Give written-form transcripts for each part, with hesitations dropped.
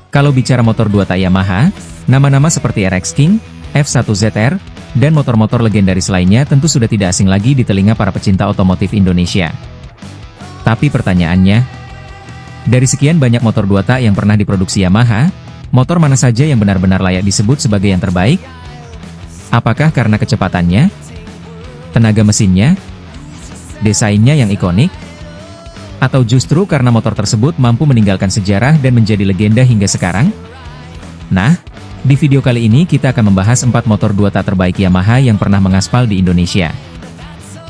Kalau bicara motor 2 tak Yamaha, nama-nama seperti RX King, F1ZR, dan motor-motor legendaris lainnya tentu sudah tidak asing lagi di telinga para pecinta otomotif Indonesia. Tapi pertanyaannya, dari sekian banyak motor 2 tak yang pernah diproduksi Yamaha, motor mana saja yang benar-benar layak disebut sebagai yang terbaik? Apakah karena kecepatannya, tenaga mesinnya, desainnya yang ikonik, atau justru karena motor tersebut mampu meninggalkan sejarah dan menjadi legenda hingga sekarang? Nah, di video kali ini kita akan membahas 4 motor 2 tak terbaik Yamaha yang pernah mengaspal di Indonesia.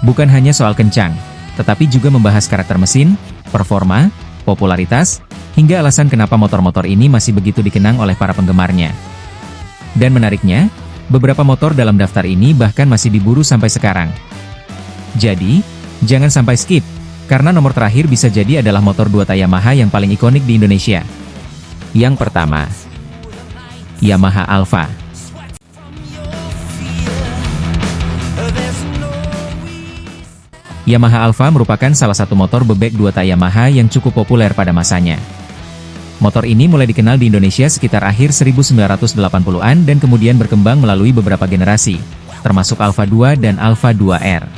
Bukan hanya soal kencang, tetapi juga membahas karakter mesin, performa, popularitas, hingga alasan kenapa motor-motor ini masih begitu dikenang oleh para penggemarnya. Dan menariknya, beberapa motor dalam daftar ini bahkan masih diburu sampai sekarang. Jadi, jangan sampai skip, karena nomor terakhir bisa jadi adalah motor 2 tak Yamaha yang paling ikonik di Indonesia. Yang pertama, Yamaha Alfa. Yamaha Alfa merupakan salah satu motor bebek 2 tak Yamaha yang cukup populer pada masanya. Motor ini mulai dikenal di Indonesia sekitar akhir 1980-an dan kemudian berkembang melalui beberapa generasi, termasuk Alfa 2 dan Alfa 2R.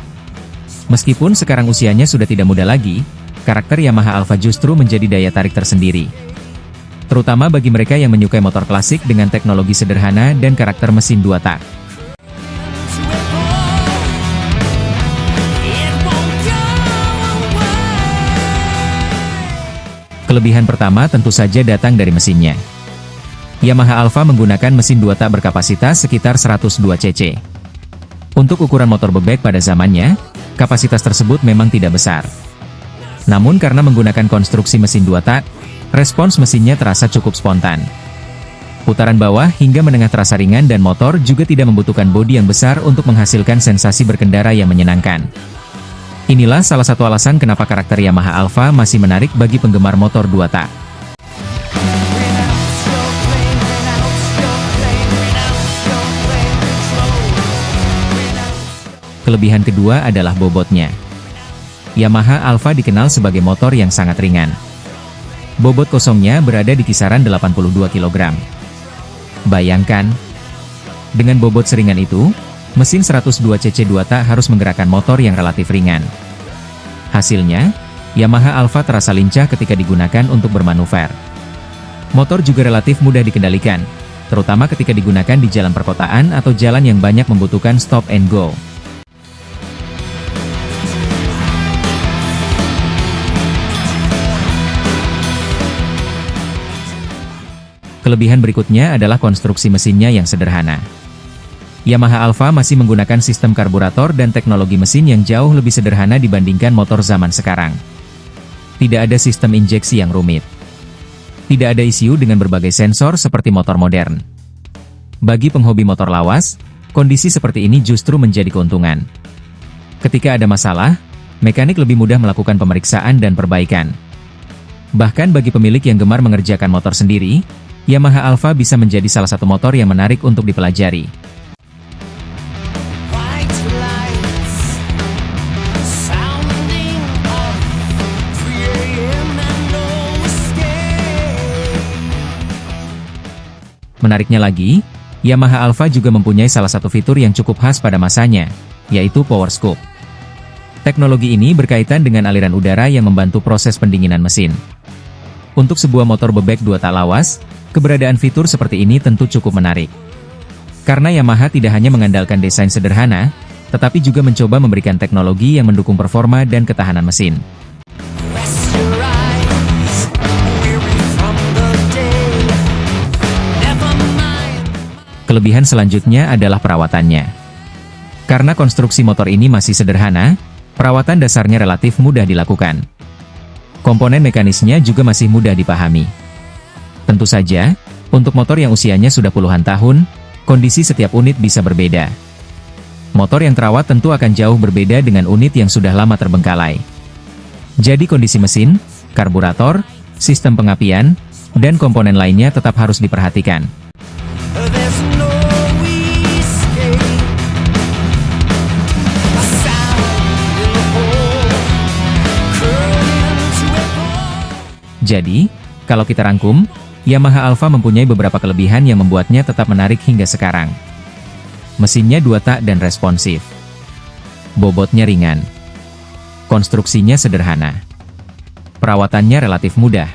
Meskipun sekarang usianya sudah tidak muda lagi, karakter Yamaha Alfa justru menjadi daya tarik tersendiri. Terutama bagi mereka yang menyukai motor klasik dengan teknologi sederhana dan karakter mesin 2 tak. Kelebihan pertama tentu saja datang dari mesinnya. Yamaha Alfa menggunakan mesin 2 tak berkapasitas sekitar 102 cc. Untuk ukuran motor bebek pada zamannya, kapasitas tersebut memang tidak besar. Namun karena menggunakan konstruksi mesin 2 tak, respons mesinnya terasa cukup spontan. Putaran bawah hingga menengah terasa ringan dan motor juga tidak membutuhkan bodi yang besar untuk menghasilkan sensasi berkendara yang menyenangkan. Inilah salah satu alasan kenapa karakter Yamaha Alfa masih menarik bagi penggemar motor 2 tak. Kelebihan kedua adalah bobotnya. Yamaha Alfa dikenal sebagai motor yang sangat ringan. Bobot kosongnya berada di kisaran 82 kg. Bayangkan, dengan bobot seringan itu, mesin 102 cc 2 tak harus menggerakkan motor yang relatif ringan. Hasilnya, Yamaha Alfa terasa lincah ketika digunakan untuk bermanuver. Motor juga relatif mudah dikendalikan, terutama ketika digunakan di jalan perkotaan atau jalan yang banyak membutuhkan stop and go. Kelebihan berikutnya adalah konstruksi mesinnya yang sederhana. Yamaha Alfa masih menggunakan sistem karburator dan teknologi mesin yang jauh lebih sederhana dibandingkan motor zaman sekarang. Tidak ada sistem injeksi yang rumit. Tidak ada ECU dengan berbagai sensor seperti motor modern. Bagi penghobi motor lawas, kondisi seperti ini justru menjadi keuntungan. Ketika ada masalah, mekanik lebih mudah melakukan pemeriksaan dan perbaikan. Bahkan bagi pemilik yang gemar mengerjakan motor sendiri, Yamaha Alfa bisa menjadi salah satu motor yang menarik untuk dipelajari. Menariknya lagi, Yamaha Alfa juga mempunyai salah satu fitur yang cukup khas pada masanya, yaitu Power Scoop. Teknologi ini berkaitan dengan aliran udara yang membantu proses pendinginan mesin. Untuk sebuah motor bebek 2 tak lawas, keberadaan fitur seperti ini tentu cukup menarik. Karena Yamaha tidak hanya mengandalkan desain sederhana, tetapi juga mencoba memberikan teknologi yang mendukung performa dan ketahanan mesin. Kelebihan selanjutnya adalah perawatannya. Karena konstruksi motor ini masih sederhana, perawatan dasarnya relatif mudah dilakukan. Komponen mekanisnya juga masih mudah dipahami. Tentu saja, untuk motor yang usianya sudah puluhan tahun, kondisi setiap unit bisa berbeda. Motor yang terawat tentu akan jauh berbeda dengan unit yang sudah lama terbengkalai. Jadi kondisi mesin, karburator, sistem pengapian, dan komponen lainnya tetap harus diperhatikan. Jadi, kalau kita rangkum, Yamaha Alfa mempunyai beberapa kelebihan yang membuatnya tetap menarik hingga sekarang. Mesinnya 2 tak dan responsif. Bobotnya ringan. Konstruksinya sederhana. Perawatannya relatif mudah.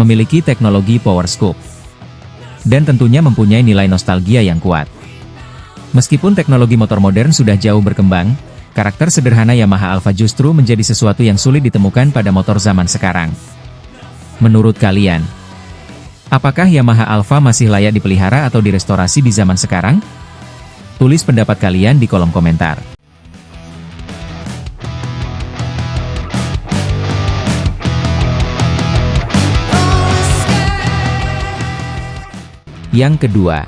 Memiliki teknologi power scoop. Dan tentunya mempunyai nilai nostalgia yang kuat. Meskipun teknologi motor modern sudah jauh berkembang, karakter sederhana Yamaha Alfa justru menjadi sesuatu yang sulit ditemukan pada motor zaman sekarang. Menurut kalian, apakah Yamaha Alfa masih layak dipelihara atau direstorasi di zaman sekarang? Tulis pendapat kalian di kolom komentar. Yang kedua,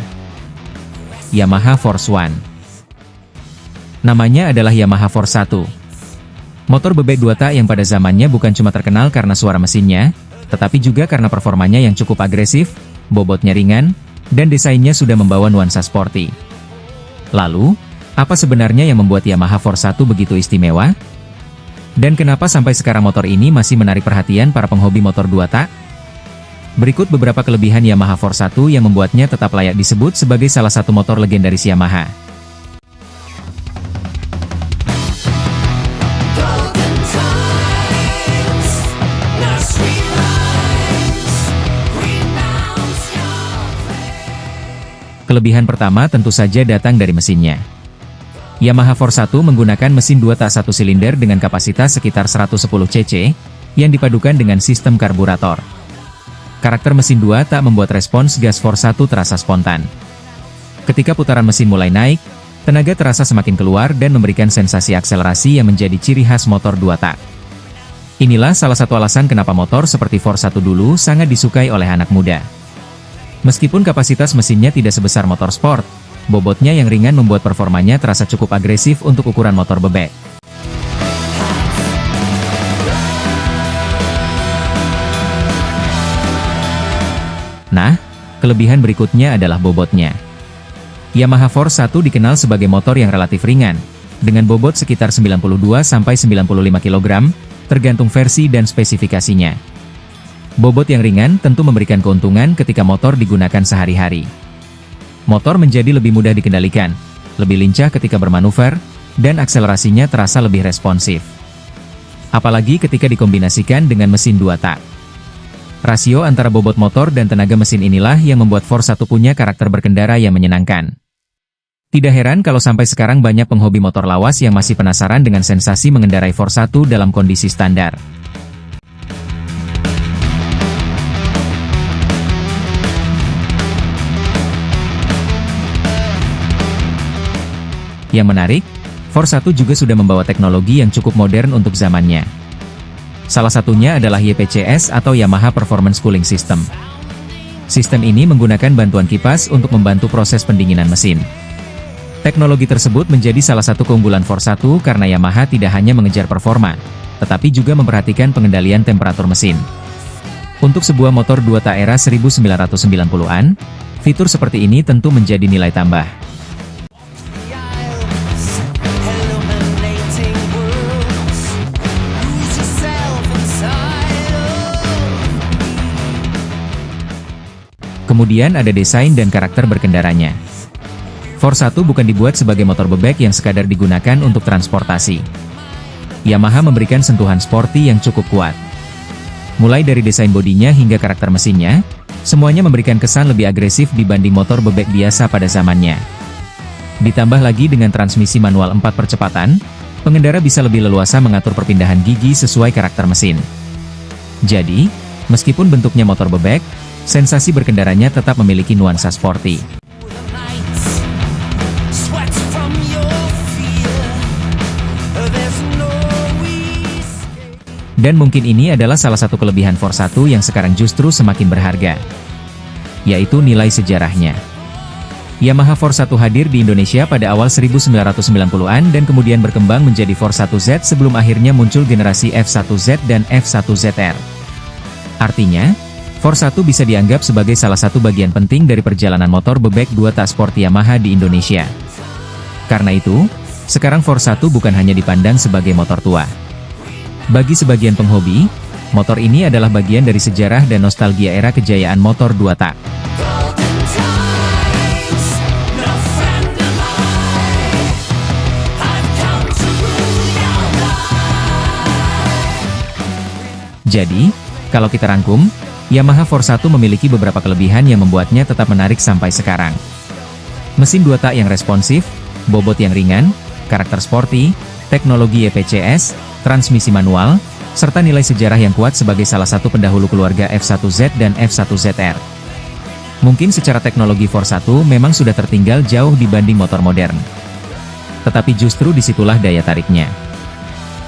Yamaha Force One. Namanya adalah Yamaha Force 1. Motor bebek 2 tak yang pada zamannya bukan cuma terkenal karena suara mesinnya, tetapi juga karena performanya yang cukup agresif, bobotnya ringan, dan desainnya sudah membawa nuansa sporty. Lalu, apa sebenarnya yang membuat Yamaha Force 1 begitu istimewa? Dan kenapa sampai sekarang motor ini masih menarik perhatian para penghobi motor 2 tak? Berikut beberapa kelebihan Yamaha Force 1 yang membuatnya tetap layak disebut sebagai salah satu motor legendaris Yamaha. Kelebihan pertama tentu saja datang dari mesinnya. Yamaha Force 1 menggunakan mesin 2 tak 1 silinder dengan kapasitas sekitar 110 cc, yang dipadukan dengan sistem karburator. Karakter mesin 2 tak membuat respons gas Force 1 terasa spontan. Ketika putaran mesin mulai naik, tenaga terasa semakin keluar dan memberikan sensasi akselerasi yang menjadi ciri khas motor 2 tak. Inilah salah satu alasan kenapa motor seperti Force 1 dulu sangat disukai oleh anak muda. Meskipun kapasitas mesinnya tidak sebesar motor sport, bobotnya yang ringan membuat performanya terasa cukup agresif untuk ukuran motor bebek. Nah, kelebihan berikutnya adalah bobotnya. Yamaha Force 1 dikenal sebagai motor yang relatif ringan, dengan bobot sekitar 92–95 kg, tergantung versi dan spesifikasinya. Bobot yang ringan tentu memberikan keuntungan ketika motor digunakan sehari-hari. Motor menjadi lebih mudah dikendalikan, lebih lincah ketika bermanuver, dan akselerasinya terasa lebih responsif. Apalagi ketika dikombinasikan dengan mesin 2 tak. Rasio antara bobot motor dan tenaga mesin inilah yang membuat Force 1 punya karakter berkendara yang menyenangkan. Tidak heran kalau sampai sekarang banyak penghobi motor lawas yang masih penasaran dengan sensasi mengendarai Force 1 dalam kondisi standar. Yang menarik, Force 1 juga sudah membawa teknologi yang cukup modern untuk zamannya. Salah satunya adalah YPCS atau Yamaha Performance Cooling System. Sistem ini menggunakan bantuan kipas untuk membantu proses pendinginan mesin. Teknologi tersebut menjadi salah satu keunggulan Force 1 karena Yamaha tidak hanya mengejar performa, tetapi juga memperhatikan pengendalian temperatur mesin. Untuk sebuah motor 2 tak era 1990-an, fitur seperti ini tentu menjadi nilai tambah. Kemudian ada desain dan karakter berkendaranya. Force 1 bukan dibuat sebagai motor bebek yang sekadar digunakan untuk transportasi. Yamaha memberikan sentuhan sporty yang cukup kuat. Mulai dari desain bodinya hingga karakter mesinnya, semuanya memberikan kesan lebih agresif dibanding motor bebek biasa pada zamannya. Ditambah lagi dengan transmisi manual 4 percepatan, pengendara bisa lebih leluasa mengatur perpindahan gigi sesuai karakter mesin. Jadi, meskipun bentuknya motor bebek, sensasi berkendaranya tetap memiliki nuansa sporty. Dan mungkin ini adalah salah satu kelebihan Force 1 yang sekarang justru semakin berharga, yaitu nilai sejarahnya. Yamaha Force 1 hadir di Indonesia pada awal 1990-an dan kemudian berkembang menjadi Force 1Z sebelum akhirnya muncul generasi F1Z dan F1ZR. Artinya, Force 1 bisa dianggap sebagai salah satu bagian penting dari perjalanan motor bebek 2 tak sport Yamaha di Indonesia. Karena itu, sekarang Force 1 bukan hanya dipandang sebagai motor tua. Bagi sebagian penghobi, Motor ini adalah bagian dari sejarah dan nostalgia era kejayaan motor 2 tak. Jadi, kalau kita rangkum, Yamaha Force 1 memiliki beberapa kelebihan yang membuatnya tetap menarik sampai sekarang. Mesin 2 tak yang responsif, bobot yang ringan, karakter sporty, teknologi YPCS, transmisi manual, serta nilai sejarah yang kuat sebagai salah satu pendahulu keluarga F1Z dan F1ZR. Mungkin secara teknologi Force 1 memang sudah tertinggal jauh dibanding motor modern. Tetapi justru disitulah daya tariknya.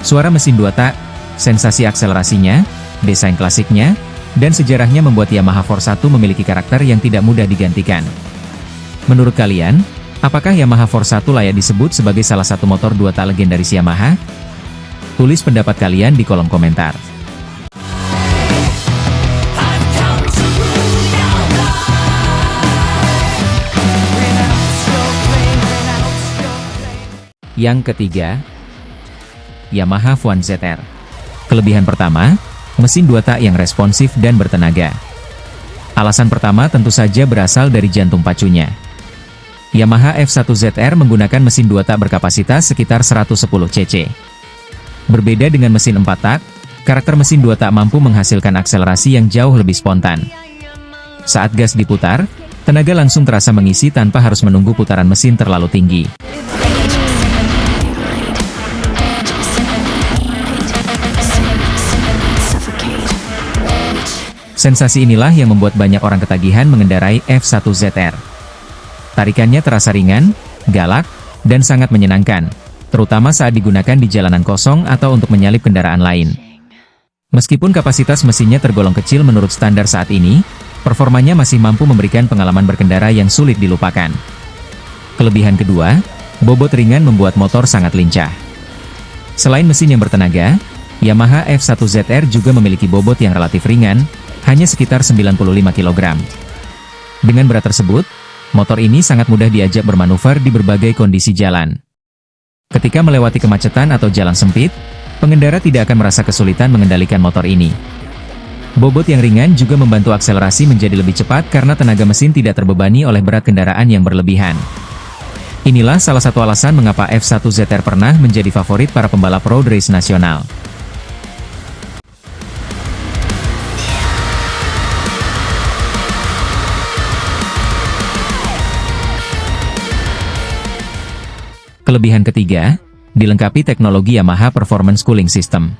Suara mesin 2 tak, sensasi akselerasinya, desain klasiknya, dan sejarahnya membuat Yamaha Force 1 memiliki karakter yang tidak mudah digantikan. Menurut kalian, apakah Yamaha Force 1 layak disebut sebagai salah satu motor 2 tak legendaris Yamaha? Tulis pendapat kalian di kolom komentar. Yang ketiga, Yamaha F1 ZR. Kelebihan pertama, mesin 2 tak yang responsif dan bertenaga. Alasan pertama tentu saja berasal dari jantung pacunya. Yamaha F1 ZR menggunakan mesin 2 tak berkapasitas sekitar 110 cc. Berbeda dengan mesin 4 tak, karakter mesin 2 tak mampu menghasilkan akselerasi yang jauh lebih spontan. Saat gas diputar, tenaga langsung terasa mengisi tanpa harus menunggu putaran mesin terlalu tinggi. Sensasi inilah yang membuat banyak orang ketagihan mengendarai F1 ZR. Tarikannya terasa ringan, galak, dan sangat menyenangkan, terutama saat digunakan di jalanan kosong atau untuk menyalip kendaraan lain. Meskipun kapasitas mesinnya tergolong kecil menurut standar saat ini, performanya masih mampu memberikan pengalaman berkendara yang sulit dilupakan. Kelebihan kedua, bobot ringan membuat motor sangat lincah. Selain mesin yang bertenaga, Yamaha F1 ZR juga memiliki bobot yang relatif ringan, hanya sekitar 95 kg. Dengan berat tersebut, motor ini sangat mudah diajak bermanuver di berbagai kondisi jalan. Ketika melewati kemacetan atau jalan sempit, pengendara tidak akan merasa kesulitan mengendalikan motor ini. Bobot yang ringan juga membantu akselerasi menjadi lebih cepat karena tenaga mesin tidak terbebani oleh berat kendaraan yang berlebihan. Inilah salah satu alasan mengapa F1 ZR pernah menjadi favorit para pembalap road race nasional. Kelebihan ketiga, dilengkapi teknologi Yamaha Performance Cooling System.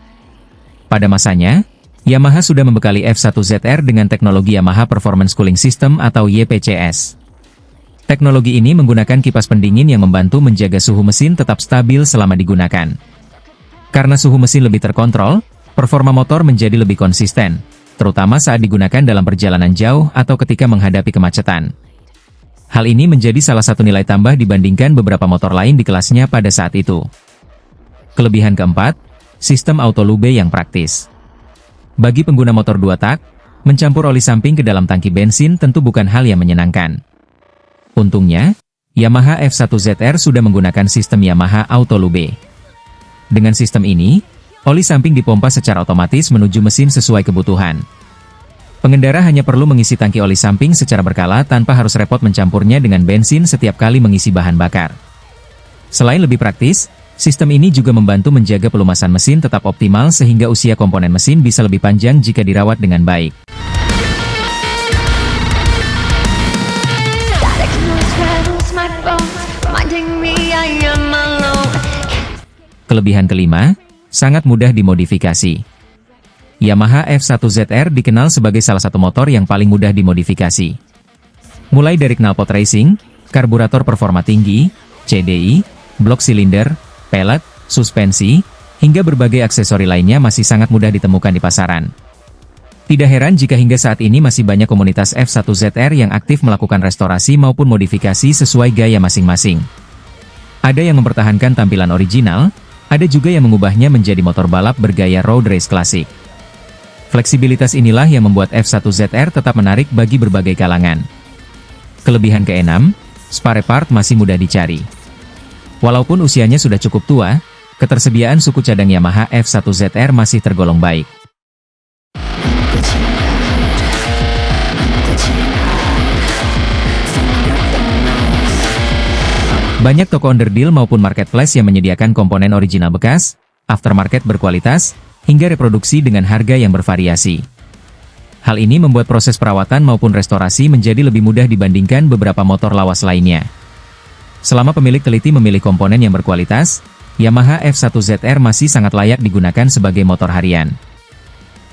Pada masanya, Yamaha sudah membekali F1 ZR dengan teknologi Yamaha Performance Cooling System atau YPCS. Teknologi ini menggunakan kipas pendingin yang membantu menjaga suhu mesin tetap stabil selama digunakan. Karena suhu mesin lebih terkontrol, performa motor menjadi lebih konsisten, terutama saat digunakan dalam perjalanan jauh atau ketika menghadapi kemacetan. Hal ini menjadi salah satu nilai tambah dibandingkan beberapa motor lain di kelasnya pada saat itu. Kelebihan keempat, sistem auto lube yang praktis. Bagi pengguna motor 2 tak, mencampur oli samping ke dalam tangki bensin tentu bukan hal yang menyenangkan. Untungnya, Yamaha F1 ZR sudah menggunakan sistem Yamaha Auto Lube. Dengan sistem ini, oli samping dipompa secara otomatis menuju mesin sesuai kebutuhan. Pengendara hanya perlu mengisi tangki oli samping secara berkala tanpa harus repot mencampurnya dengan bensin setiap kali mengisi bahan bakar. Selain lebih praktis, sistem ini juga membantu menjaga pelumasan mesin tetap optimal sehingga usia komponen mesin bisa lebih panjang jika dirawat dengan baik. Kelebihan kelima, sangat mudah dimodifikasi. Yamaha F1 ZR dikenal sebagai salah satu motor yang paling mudah dimodifikasi. Mulai dari knalpot racing, karburator performa tinggi, CDI, blok silinder, pellet, suspensi, hingga berbagai aksesori lainnya masih sangat mudah ditemukan di pasaran. Tidak heran jika hingga saat ini masih banyak komunitas F1 ZR yang aktif melakukan restorasi maupun modifikasi sesuai gaya masing-masing. Ada yang mempertahankan tampilan original, ada juga yang mengubahnya menjadi motor balap bergaya road race klasik. Fleksibilitas inilah yang membuat F1 ZR tetap menarik bagi berbagai kalangan. Kelebihan keenam, spare part masih mudah dicari. Walaupun usianya sudah cukup tua, ketersediaan suku cadang Yamaha F1 ZR masih tergolong baik. Banyak toko underdeal maupun marketplace yang menyediakan komponen original bekas, aftermarket berkualitas, hingga reproduksi dengan harga yang bervariasi. Hal ini membuat proses perawatan maupun restorasi menjadi lebih mudah dibandingkan beberapa motor lawas lainnya. Selama pemilik teliti memilih komponen yang berkualitas, Yamaha F1ZR masih sangat layak digunakan sebagai motor harian.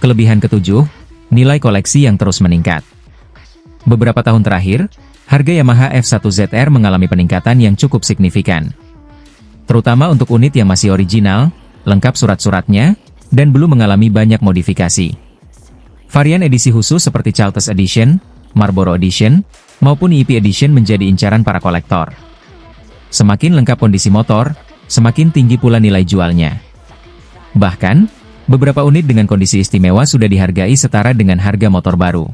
Kelebihan ketujuh, nilai koleksi yang terus meningkat. Beberapa tahun terakhir, harga Yamaha F1ZR mengalami peningkatan yang cukup signifikan. Terutama untuk unit yang masih original, lengkap surat-suratnya, dan belum mengalami banyak modifikasi. Varian edisi khusus seperti Charlotte's Edition, Marlboro Edition, maupun EP Edition menjadi incaran para kolektor. Semakin lengkap kondisi motor, semakin tinggi pula nilai jualnya. Bahkan, beberapa unit dengan kondisi istimewa sudah dihargai setara dengan harga motor baru.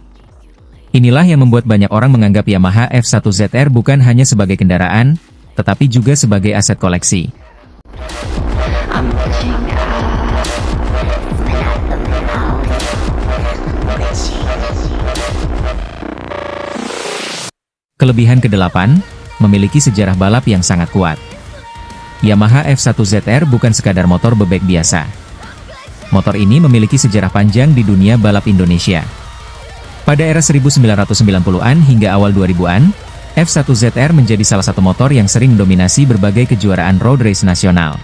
Inilah yang membuat banyak orang menganggap Yamaha F1ZR bukan hanya sebagai kendaraan, tetapi juga sebagai aset koleksi. Kelebihan ke-8, memiliki sejarah balap yang sangat kuat. Yamaha F1ZR bukan sekadar motor bebek biasa. Motor ini memiliki sejarah panjang di dunia balap Indonesia. Pada era 1990-an hingga awal 2000-an, F1ZR menjadi salah satu motor yang sering mendominasi berbagai kejuaraan road race nasional.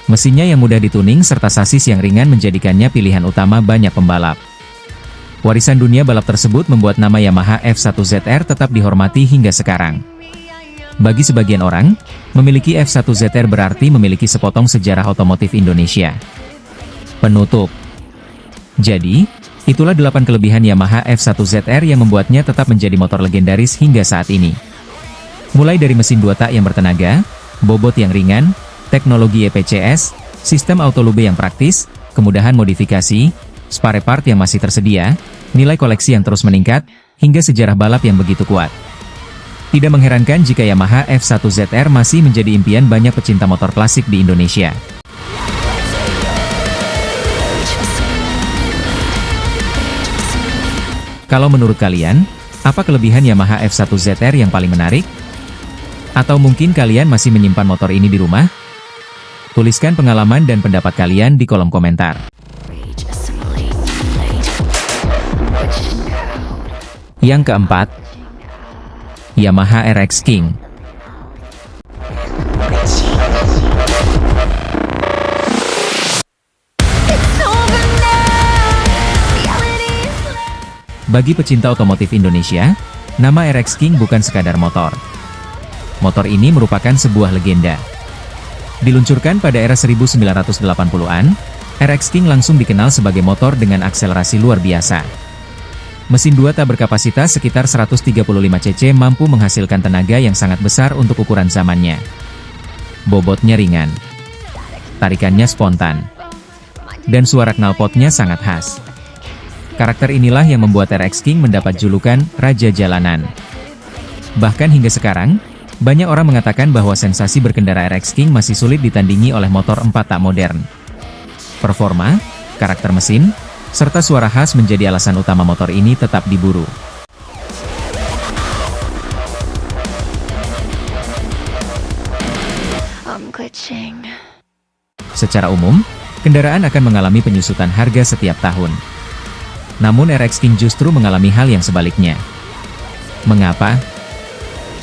Mesinnya yang mudah dituning serta sasis yang ringan menjadikannya pilihan utama banyak pembalap. Warisan dunia balap tersebut membuat nama Yamaha F1ZR tetap dihormati hingga sekarang. Bagi sebagian orang, memiliki F1ZR berarti memiliki sepotong sejarah otomotif Indonesia. Penutup. Jadi, itulah 8 kelebihan Yamaha F1ZR yang membuatnya tetap menjadi motor legendaris hingga saat ini. Mulai dari mesin 2 tak yang bertenaga, bobot yang ringan, teknologi EPCS, sistem autolube yang praktis, kemudahan modifikasi, spare part yang masih tersedia, nilai koleksi yang terus meningkat, hingga sejarah balap yang begitu kuat. Tidak mengherankan jika Yamaha F1ZR masih menjadi impian banyak pecinta motor klasik di Indonesia. Kalau menurut kalian, apa kelebihan Yamaha F1ZR yang paling menarik? Atau mungkin kalian masih menyimpan motor ini di rumah? Tuliskan pengalaman dan pendapat kalian di kolom komentar. Yang keempat, Yamaha RX King. Bagi pecinta otomotif Indonesia, nama RX King bukan sekadar motor. Motor ini merupakan sebuah legenda. Diluncurkan pada era 1980-an, RX King langsung dikenal sebagai motor dengan akselerasi luar biasa. Mesin 2 tak berkapasitas sekitar 135 cc mampu menghasilkan tenaga yang sangat besar untuk ukuran zamannya. Bobotnya ringan, tarikannya spontan, dan suara knalpotnya sangat khas. Karakter inilah yang membuat RX King mendapat julukan Raja Jalanan. Bahkan hingga sekarang, banyak orang mengatakan bahwa sensasi berkendara RX King masih sulit ditandingi oleh motor 4 tak modern. Performa, karakter mesin, serta suara khas menjadi alasan utama motor ini tetap diburu. Secara umum, kendaraan akan mengalami penyusutan harga setiap tahun. Namun RX King justru mengalami hal yang sebaliknya. Mengapa?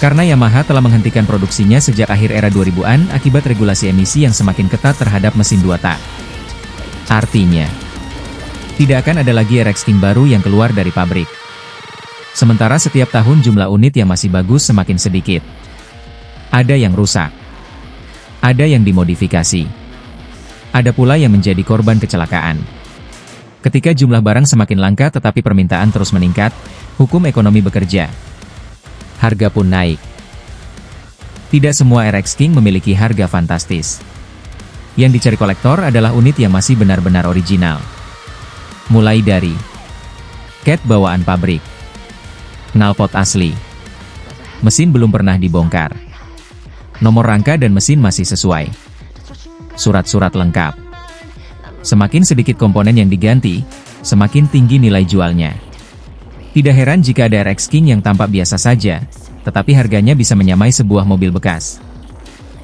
Karena Yamaha telah menghentikan produksinya sejak akhir era 2000-an akibat regulasi emisi yang semakin ketat terhadap mesin 2 tak. Artinya, tidak akan ada lagi RX King baru yang keluar dari pabrik. Sementara setiap tahun jumlah unit yang masih bagus semakin sedikit. Ada yang rusak. Ada yang dimodifikasi. Ada pula yang menjadi korban kecelakaan. Ketika jumlah barang semakin langka tetapi permintaan terus meningkat, hukum ekonomi bekerja. Harga pun naik. Tidak semua RX King memiliki harga fantastis. Yang dicari kolektor adalah unit yang masih benar-benar original. Mulai dari cat bawaan pabrik, knalpot asli, mesin belum pernah dibongkar, nomor rangka dan mesin masih sesuai, surat-surat lengkap. Semakin sedikit komponen yang diganti, semakin tinggi nilai jualnya. Tidak heran jika ada RX King yang tampak biasa saja, tetapi harganya bisa menyamai sebuah mobil bekas.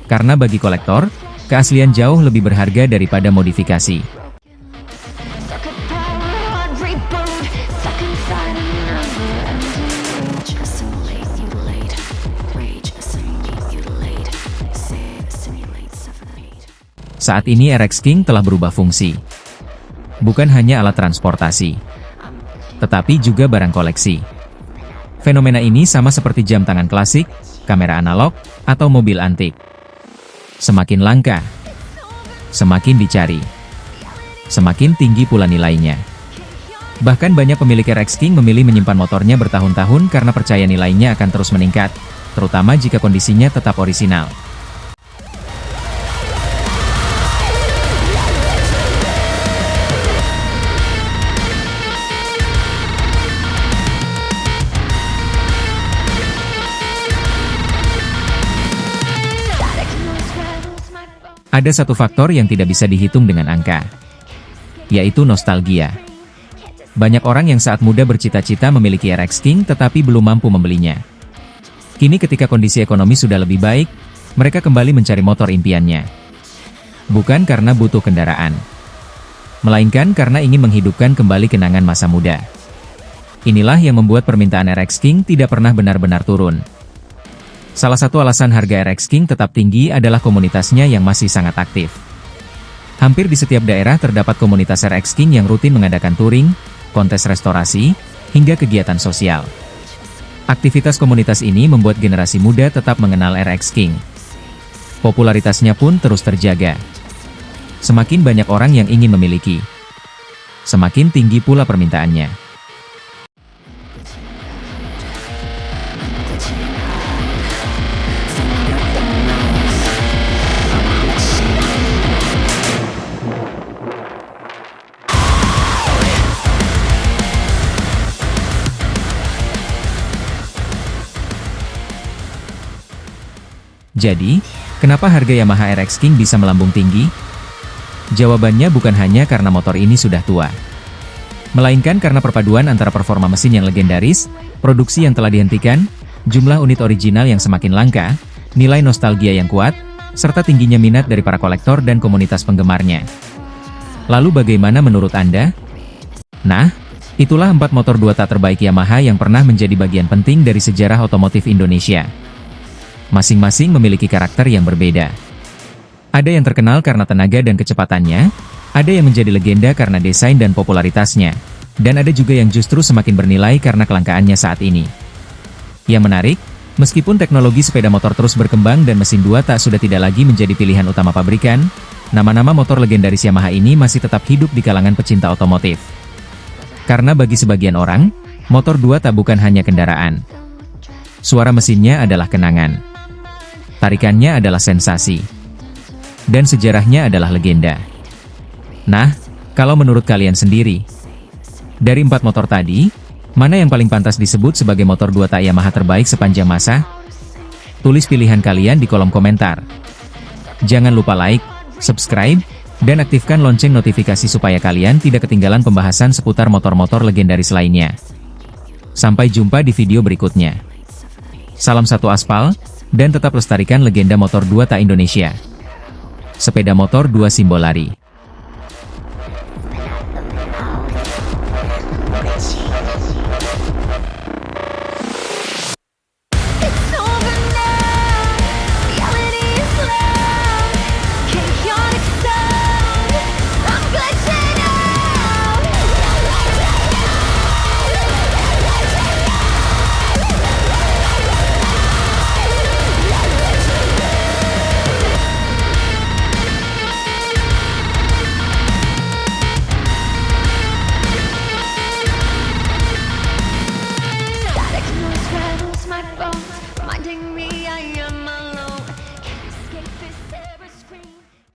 Karena bagi kolektor, keaslian jauh lebih berharga daripada modifikasi. Saat ini RX King telah berubah fungsi. Bukan hanya alat transportasi, tetapi juga barang koleksi. Fenomena ini sama seperti jam tangan klasik, kamera analog, atau mobil antik. Semakin langka, semakin dicari, semakin tinggi pula nilainya. Bahkan banyak pemilik RX King memilih menyimpan motornya bertahun-tahun karena percaya nilainya akan terus meningkat, terutama jika kondisinya tetap orisinal. Ada satu faktor yang tidak bisa dihitung dengan angka, yaitu nostalgia. Banyak orang yang saat muda bercita-cita memiliki RX King tetapi belum mampu membelinya. Kini ketika kondisi ekonomi sudah lebih baik, mereka kembali mencari motor impiannya. Bukan karena butuh kendaraan, melainkan karena ingin menghidupkan kembali kenangan masa muda. Inilah yang membuat permintaan RX King tidak pernah benar-benar turun. Salah satu alasan harga RX King tetap tinggi adalah komunitasnya yang masih sangat aktif. Hampir di setiap daerah terdapat komunitas RX King yang rutin mengadakan touring, kontes restorasi, hingga kegiatan sosial. Aktivitas komunitas ini membuat generasi muda tetap mengenal RX King. Popularitasnya pun terus terjaga. Semakin banyak orang yang ingin memiliki, semakin tinggi pula permintaannya. Jadi, kenapa harga Yamaha RX King bisa melambung tinggi? Jawabannya bukan hanya karena motor ini sudah tua, melainkan karena perpaduan antara performa mesin yang legendaris, produksi yang telah dihentikan, jumlah unit original yang semakin langka, nilai nostalgia yang kuat, serta tingginya minat dari para kolektor dan komunitas penggemarnya. Lalu bagaimana menurut Anda? Nah, itulah 4 motor 2 tak terbaik Yamaha yang pernah menjadi bagian penting dari sejarah otomotif Indonesia. Masing-masing memiliki karakter yang berbeda. Ada yang terkenal karena tenaga dan kecepatannya, ada yang menjadi legenda karena desain dan popularitasnya, dan ada juga yang justru semakin bernilai karena kelangkaannya saat ini. Yang menarik, meskipun teknologi sepeda motor terus berkembang dan mesin 2 tak sudah tidak lagi menjadi pilihan utama pabrikan, nama-nama motor legendaris Yamaha ini masih tetap hidup di kalangan pecinta otomotif. Karena bagi sebagian orang, motor 2 tak bukan hanya kendaraan. Suara mesinnya adalah kenangan. Tarikannya adalah sensasi. Dan sejarahnya adalah legenda. Nah, kalau menurut kalian sendiri, dari 4 motor tadi, mana yang paling pantas disebut sebagai motor 2 tak Yamaha terbaik sepanjang masa? Tulis pilihan kalian di kolom komentar. Jangan lupa like, subscribe, dan aktifkan lonceng notifikasi supaya kalian tidak ketinggalan pembahasan seputar motor-motor legendaris lainnya. Sampai jumpa di video berikutnya. Salam satu aspal, dan tetap lestarikan legenda motor 2 tak Indonesia. Sepeda motor 2 Simbol Lari.